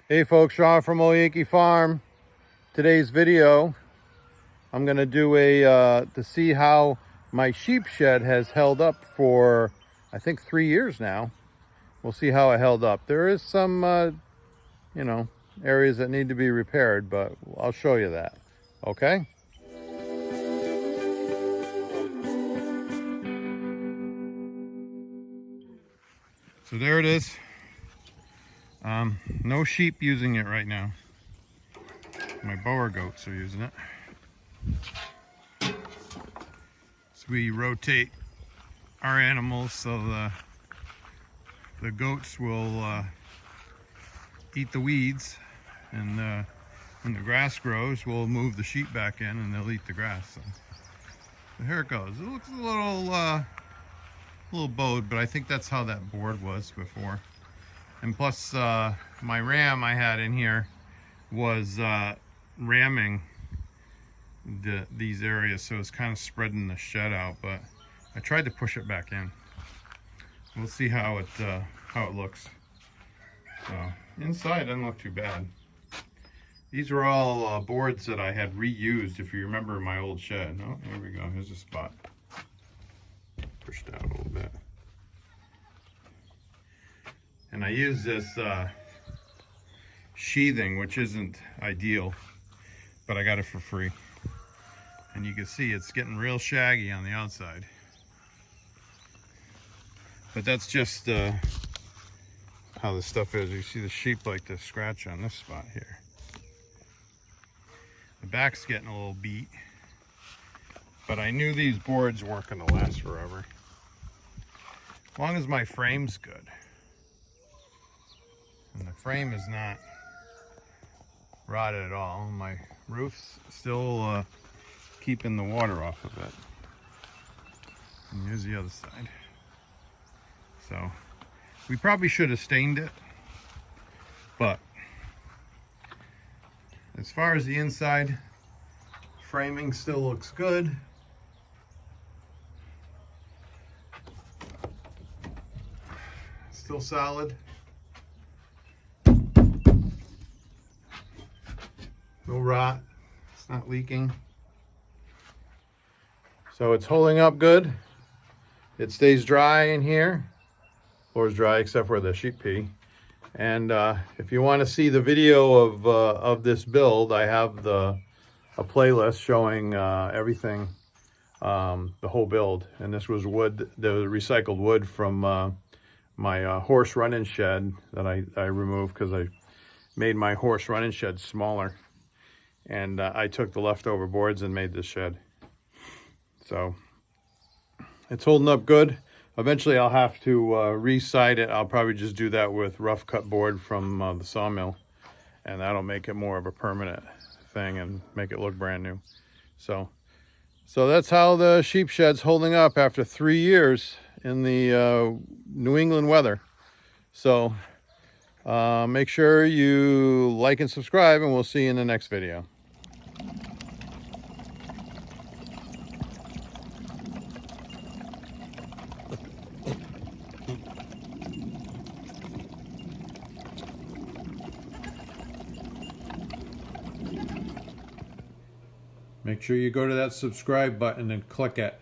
Hey folks, Sean from Old Yankee Farm. Today's video, I'm gonna do to see how my sheep shed has held up for, I think 3 years now. We'll see how it held up. There is some, areas that need to be repaired, but I'll show you that, okay? So there it is. No sheep using it right now. My Boer goats are using it. So we rotate our animals so the goats will eat the weeds, and when the grass grows, we'll move the sheep back in and they'll eat the grass. So here it goes. It looks a little bowed, but I think that's how that board was before. And plus, my ram I had in here was ramming these areas, so it's kind of spreading the shed out. But I tried to push it back in. We'll see how it looks. So inside doesn't look too bad. These are all boards that I had reused, if you remember my old shed. Oh, here we go. Here's a spot. Pushed out a little bit. And I use this sheathing, which isn't ideal, but I got it for free. And you can see it's getting real shaggy on the outside. But that's just how the stuff is. You see the sheep like to scratch on this spot here. The back's getting a little beat, but I knew these boards weren't going to last forever. As long as my frame's good. And the frame is not rotted at all. My roof's still keeping the water off of it. And here's the other side. So we probably should have stained it, but as far as the inside, framing still looks good. Still solid. No rot. It's not leaking. So it's holding up good. It stays dry in here. Floor's dry except for the sheep pee. And if you want to see the video of this build, I have a playlist showing everything, the whole build. And this was wood, the recycled wood from my horse running shed that I removed because I made my horse running shed smaller. And I took the leftover boards and made this shed. So it's holding up good. Eventually I'll have to re-side it. I'll probably just do that with rough cut board from the sawmill, and that'll make it more of a permanent thing and make it look brand new. So that's how the sheep shed's holding up after 3 years in the New England weather. So make sure you like and subscribe, and we'll see you in the next video. Make sure you go to that subscribe button and click it.